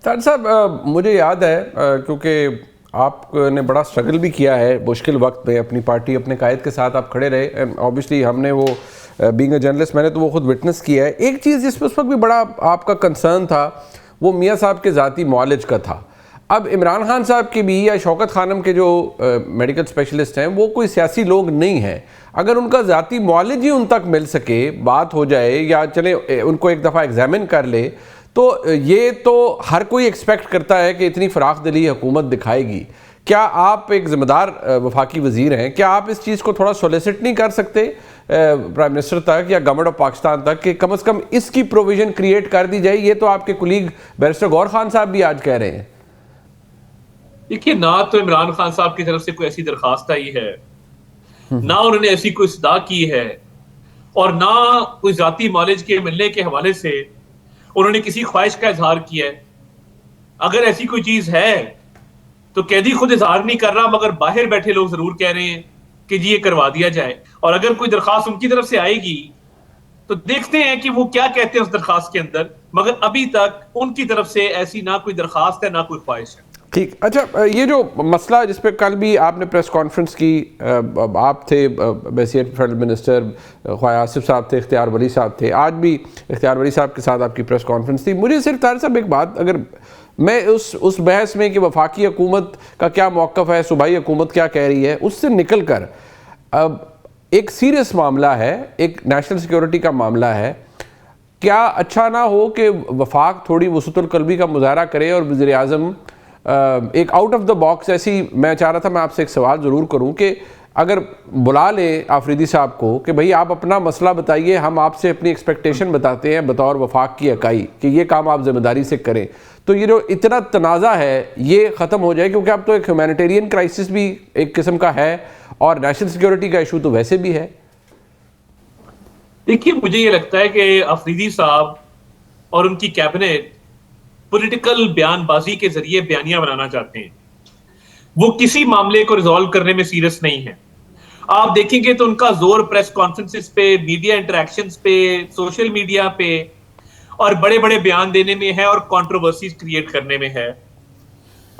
طاہر صاحب مجھے یاد ہے کیونکہ آپ نے بڑا اسٹرگل بھی کیا ہے مشکل وقت میں، اپنی پارٹی اپنے قائد کے ساتھ آپ کھڑے رہے، اینڈ اوبیسلی ہم نے وہ بینگ اے جرنلسٹ میں نے تو وہ خود وٹنس کیا ہے۔ ایک چیز جس پہ اس وقت بھی بڑا آپ کا کنسرن تھا وہ میاں صاحب کے ذاتی معالج کا تھا۔ اب عمران خان صاحب کے بھی یا شوکت خانم کے جو میڈیکل اسپیشلسٹ ہیں وہ کوئی سیاسی لوگ نہیں ہیں، اگر ان کا ذاتی معالج ہی ان تک مل سکے، بات ہو جائے یا چلے ان کو ایک دفعہ ایگزامن کر لے، تو یہ تو ہر کوئی ایکسپیکٹ کرتا ہے کہ اتنی فراخ دلی حکومت دکھائے گی۔ کیا آپ ایک ذمہ دار وفاقی وزیر ہیں، کیا آپ اس چیز کو تھوڑا سولیسٹ نہیں کر سکتے پرائم منسٹر تک یا گورنمنٹ آف پاکستان تک کہ کم از کم اس کی پروویژن کریٹ کر دی جائے؟ یہ تو آپ کے کولیگ بیرسٹر غور خان صاحب بھی آج کہہ رہے ہیں۔ دیکھیے، نہ تو عمران خان صاحب کی طرف سے کوئی ایسی درخواست آئی ہے، نہ انہوں نے ایسی کوئی صدا کی ہے، اور نہ کوئی ذاتی معالج کے ملنے کے حوالے سے انہوں نے کسی خواہش کا اظہار کیا ہے۔ اگر ایسی کوئی چیز ہے تو قیدی خود اظہار نہیں کر رہا، مگر باہر بیٹھے لوگ ضرور کہہ رہے ہیں کہ جی یہ کروا دیا جائے، اور اگر کوئی درخواست ان کی طرف سے آئے گی تو دیکھتے ہیں کہ وہ کیا کہتے ہیں اس درخواست کے اندر، مگر ابھی تک ان کی طرف سے ایسی نہ کوئی درخواست ہے نہ کوئی خواہش ہے۔ ٹھیک، اچھا، یہ جو مسئلہ جس پہ کل بھی آپ نے پریس کانفرنس کی، آپ تھے بحیثیت فیڈرل منسٹر، خواجہ آصف صاحب تھے، اختیار ولی صاحب تھے، آج بھی اختیار ولی صاحب کے ساتھ آپ کی پریس کانفرنس تھی۔ مجھے صرف طاہر صاحب ایک بات، اگر میں اس بحث میں کہ وفاقی حکومت کا کیا موقف ہے، صوبائی حکومت کیا کہہ رہی ہے، اس سے نکل کر ایک سیریس معاملہ ہے، ایک نیشنل سیکیورٹی کا معاملہ ہے، کیا اچھا نہ ہو کہ وفاق تھوڑی وسعت القلبی کا مظاہرہ کرے اور وزیر اعظم ایک آؤٹ آف دا باکس ایسی، میں چاہ رہا تھا میں آپ سے ایک سوال ضرور کروں کہ اگر بلا لیں آفریدی صاحب کو کہ بھئی آپ اپنا مسئلہ بتائیے، ہم آپ سے اپنی ایکسپیکٹیشن بتاتے ہیں بطور وفاق کی اکائی کہ یہ کام آپ ذمہ داری سے کریں، تو یہ جو اتنا تنازع ہے یہ ختم ہو جائے، کیونکہ اب تو ایک ہیومینیٹیرین کرائسس بھی ایک قسم کا ہے اور نیشنل سیکیورٹی کا ایشو تو ویسے بھی ہے۔ دیکھیے، مجھے یہ لگتا ہے کہ آفریدی صاحب اور ان کی کیبنٹ پولیٹیکل بیان بازی کے ذریعے بیانیاں بنانا چاہتے ہیں، وہ کسی معاملے کو ریزالو کرنے میں سیریس نہیں ہے۔ آپ دیکھیں گے تو ان کا زور پریس کانفرنسز پہ، میڈیا انٹریکشنز پہ، سوشل میڈیا پہ اور بڑے بڑے بیان دینے میں ہے اور کنٹروورسیز کریٹ کرنے میں ہے۔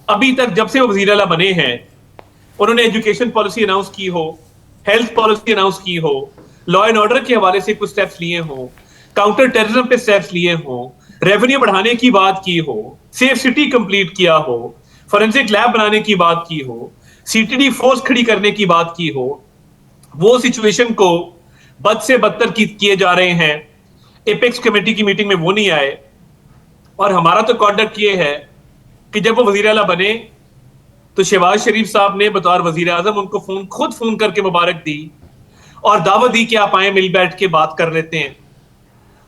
ابھی تک جب سے وہ وزیر اعلیٰ بنے ہیں، انہوں نے ایجوکیشن پالیسی اناؤنس کی ہو، ہیلتھ پالیسی اناؤنس کی ہو، لا اینڈ آرڈر کے حوالے سے کچھ سٹیپس لیے ہوں، کاؤنٹر ٹیررزم پہ سٹیپس لیے ہوں، ریونیو بڑھانے کی بات کی ہو، سیف سٹی کمپلیٹ کیا ہو، فورنسک لیب بنانے کی بات کی ہو، سی ٹی ڈی فورس کھڑی کرنے کی بات کی ہو، وہ سچویشن کو بد سے بدتر کیے جا رہے ہیں۔ ایپیکس کمیٹی کی میٹنگ میں وہ نہیں آئے، اور ہمارا تو کانڈکٹ یہ ہے کہ جب وہ وزیر اعلیٰ بنے تو شہباز شریف صاحب نے بطور وزیر اعظم ان کو خود فون کر کے مبارک دی اور دعوت دی کہ آپ آئیں، مل بیٹھ کے بات کر لیتے ہیں۔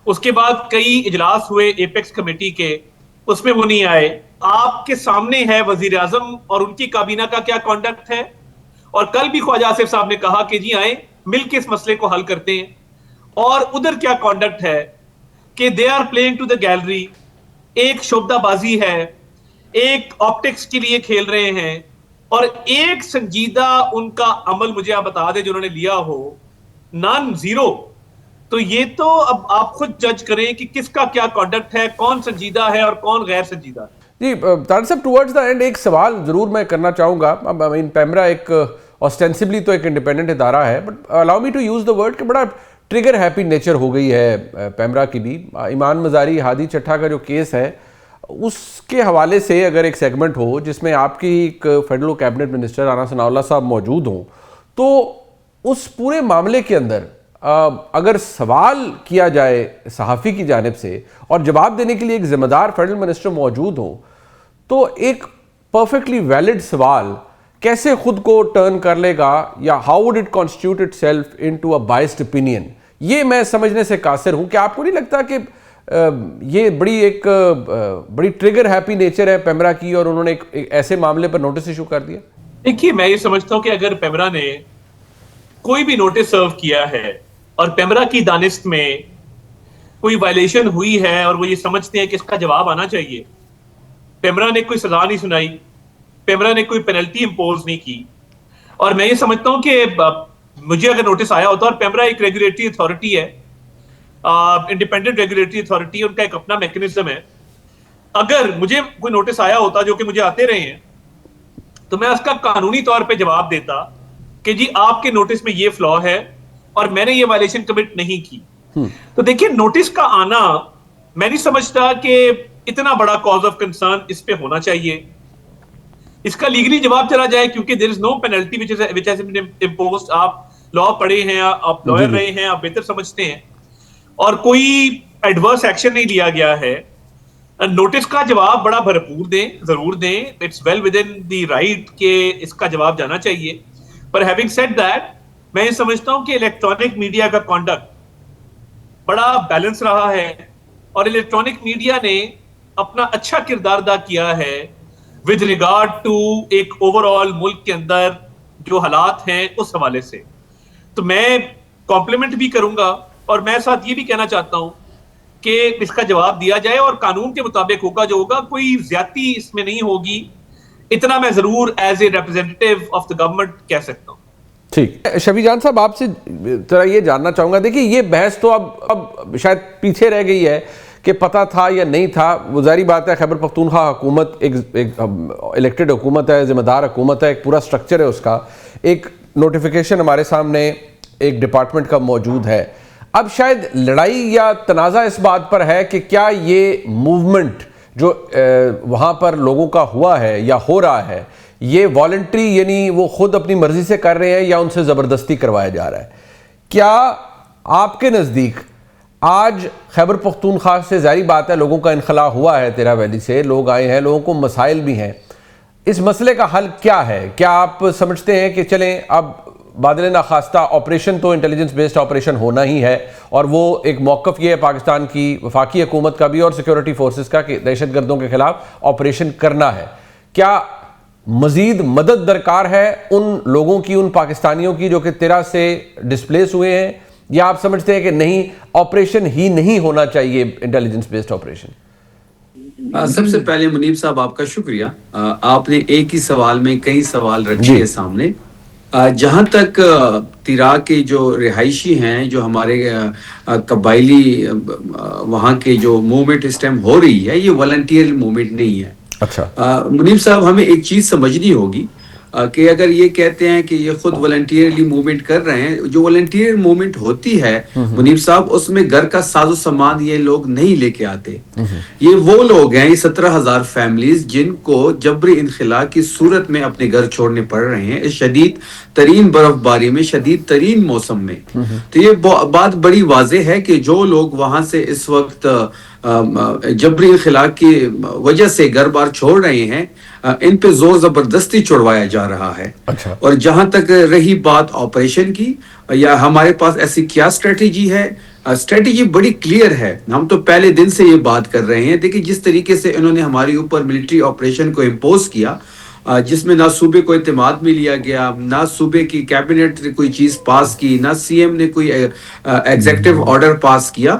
اس کے بعد کئی اجلاس ہوئے ایپیکس کمیٹی کے، اس میں وہ نہیں آئے۔ آپ کے سامنے ہے وزیر اعظم اور ان کی کابینہ کا کیا کانڈکٹ ہے، اور کل بھی خواجہ آصف صاحب نے کہا کہ جی آئیں مل کے اس مسئلے کو حل کرتے ہیں، اور ادھر کیا کانڈکٹ ہے کہ they are playing to the gallery, ایک شعبدہ بازی ہے، ایک آپٹکس کے لیے کھیل رہے ہیں، اور ایک سنجیدہ ان کا عمل مجھے آپ بتا دیں جو انہوں نے لیا ہو، نان زیرو۔ تو یہ تو اب آپ خود جج کریں کہ کس کا کیا کانڈکٹ ہے، کون سنجیدہ ہے اور کون غیر سنجیدہ ہے۔ جی طاہر صاحب، ٹورڈز دا اینڈ ایک سوال ضرور میں کرنا چاہوں گا۔ پیمرا ایک اوسٹینسبلی تو ایک انڈیپینڈنٹ ادارہ ہے، but allow me to use the word کہ بڑا ٹریگر ہیپی نیچر ہو گئی ہے پیمرا کی بھی۔ ایمان مزاری ہادی چٹھا کا جو کیس ہے اس کے حوالے سے اگر ایک سیگمنٹ ہو جس میں آپ کی ایک فیڈرل کیبنٹ منسٹر رانا ثناء اللہ صاحب موجود ہوں، تو اس پورے معاملے کے اندر اگر سوال کیا جائے صحافی کی جانب سے اور جواب دینے کے لیے ایک ذمہ دار فیڈرل منسٹر موجود ہوں، تو ایک پرفیکٹلی ویلڈ سوال کیسے خود کو ٹرن کر لے گا، یا how would it constituted it self into a biased opinion? یہ میں سمجھنے سے قاصر ہوں کہ آپ کو نہیں لگتا کہ یہ بڑی ٹریگر ہیپی نیچر ہے پیمرا کی، اور انہوں نے ایک ایسے معاملے پر نوٹس ایشو کر دیا؟ دیکھیے، میں یہ سمجھتا ہوں کہ اگر پیمرا نے کوئی بھی نوٹس سرو کیا ہے اور پیمرا کی دانست میں کوئی وائلیشن ہوئی ہے اور وہ یہ سمجھتے ہیں کہ اس کا جواب آنا چاہیے، پیمرا نے کوئی سزا نہیں سنائی، پیمرا نے کوئی پینلٹی امپوز نہیں کی، اور میں یہ سمجھتا ہوں کہ مجھے اگر نوٹس آیا ہوتا، اور پیمرا ایک ریگولیٹری اتھارٹی ہے، انڈیپینڈنٹ ریگولیٹری اتھارٹی، ان کا ایک اپنا میکنزم ہے، اگر مجھے کوئی نوٹس آیا ہوتا, جو کہ مجھے آتے رہے ہیں, تو میں اس کا قانونی طور پہ جواب دیتا کہ جی آپ کے نوٹس میں یہ فلا ہے اور میں نے یہ وائلیشن کمٹ نہیں کی. تو دیکھیے نوٹس کا آنا میں نہیں سمجھتا کہ اتنا بڑا کاز آف کنسرن اس پہ ہونا چاہیے. اس کا لیگلی جواب چلا جائے کیونکہ دیر از نو penalty which has been imposed. آپ لا پڑھے ہیں, آپ لائر رہے ہیں, آپ بہتر سمجھتے ہیں, اور کوئی ایڈورس ایکشن نہیں لیا گیا ہے. نوٹس کا جواب بڑا بھرپور دیں, ضرور دیں, it's well within the right کہ اس کا جواب جانا چاہیے. پر ہیونگ سیڈ دیٹ, میں یہ سمجھتا ہوں کہ الیکٹرانک میڈیا کا کانڈکٹ بڑا بیلنس رہا ہے, اور الیکٹرانک میڈیا نے اپنا اچھا کردار ادا کیا ہے ود ریگارڈ ٹو ایک اوور آل ملک کے اندر جو حالات ہیں اس حوالے سے. تو میں کمپلیمنٹ بھی کروں گا, اور میں ساتھ یہ بھی کہنا چاہتا ہوں کہ اس کا جواب دیا جائے اور قانون کے مطابق ہوگا جو ہوگا, کوئی زیادتی اس میں نہیں ہوگی. اتنا میں ضرور as a representative of the government کہہ سکتا ہوں. ٹھیک. شفیع جان صاحب, آپ سے ذرا یہ جاننا چاہوں گا, دیکھیے یہ بحث تو اب شاید پیچھے رہ گئی ہے کہ پتہ تھا یا نہیں تھا. وہ ظاہری بات ہے, خیبر پختونخوا حکومت ایک الیکٹڈ حکومت ہے, ذمہ دار حکومت ہے, ایک پورا سٹرکچر ہے اس کا. ایک نوٹیفیکیشن ہمارے سامنے ایک ڈپارٹمنٹ کا موجود ہے. اب شاید لڑائی یا تنازع اس بات پر ہے کہ کیا یہ موومنٹ جو وہاں پر لوگوں کا ہوا ہے یا ہو رہا ہے, یہ والنٹری یعنی وہ خود اپنی مرضی سے کر رہے ہیں یا ان سے زبردستی کروایا جا رہا ہے. کیا آپ کے نزدیک آج خیبر پختونخوا سے, ظاہری بات ہے لوگوں کا انخلا ہوا ہے, تیرا ویلی سے لوگ آئے ہیں, لوگوں کو مسائل بھی ہیں, اس مسئلے کا حل کیا ہے؟ کیا آپ سمجھتے ہیں کہ چلیں اب بادل ناخواستہ آپریشن تو انٹیلیجنس بیسڈ آپریشن ہونا ہی ہے, اور وہ ایک موقف یہ ہے پاکستان کی وفاقی حکومت کا بھی اور سیکیورٹی فورسز کا کہ دہشت گردوں کے خلاف آپریشن کرنا ہے. کیا مزید مدد درکار ہے ان لوگوں کی, ان پاکستانیوں کی جو کہ تیرا سے ڈسپلیس ہوئے ہیں, یا آپ سمجھتے ہیں کہ نہیں آپریشن ہی نہیں ہونا چاہیے انٹیلیجنس بیسڈ آپریشن؟ سب سے پہلے منیب صاحب آپ کا شکریہ. آپ نے ایک ہی سوال میں کئی سوال رکھے ہیں سامنے. جہاں تک تیرا کے جو رہائشی ہیں, جو ہمارے قبائلی وہاں کے جو موومنٹ اس ٹائم ہو رہی ہے, یہ والنٹیئر موومنٹ نہیں ہے. اچھا منیب صاحب, ہمیں ایک چیز سمجھنی ہوگی کہ اگر یہ کہتے ہیں کہ یہ خود والنٹیئرلی موومنٹ کر رہے ہیں, جو والنٹیئر موومنٹ ہوتی ہے منیب صاحب, اس میں گھر کا ساز و سامان یہ لوگ نہیں لے کے آتے. یہ وہ لوگ ہیں, یہ 17,000 فیملیز جن کو جبری انخلا کی صورت میں اپنے گھر چھوڑنے پڑ رہے ہیں اس شدید ترین برف باری میں, شدید ترین موسم میں. تو یہ بات بڑی واضح ہے کہ جو لوگ وہاں سے اس وقت جبری انخلا کی وجہ سے گھر بار چھوڑ رہے ہیں, ان پہ زور زبردستی چھوڑوایا جا رہا ہے. اور جہاں تک رہی بات آپریشن کی, یا ہمارے پاس ایسی کیا اسٹریٹجی ہے, اسٹریٹجی بڑی کلیئر ہے. ہم تو پہلے دن سے یہ بات کر رہے ہیں. دیکھیں جس طریقے سے انہوں نے ہمارے اوپر ملٹری آپریشن کو امپوز کیا, جس میں نہ صوبے کو اعتماد میں لیا گیا, نہ صوبے کی کیبنٹ نے کوئی چیز پاس کی, نہ سی ایم نے کوئی ایگزیکٹو آرڈر پاس کیا,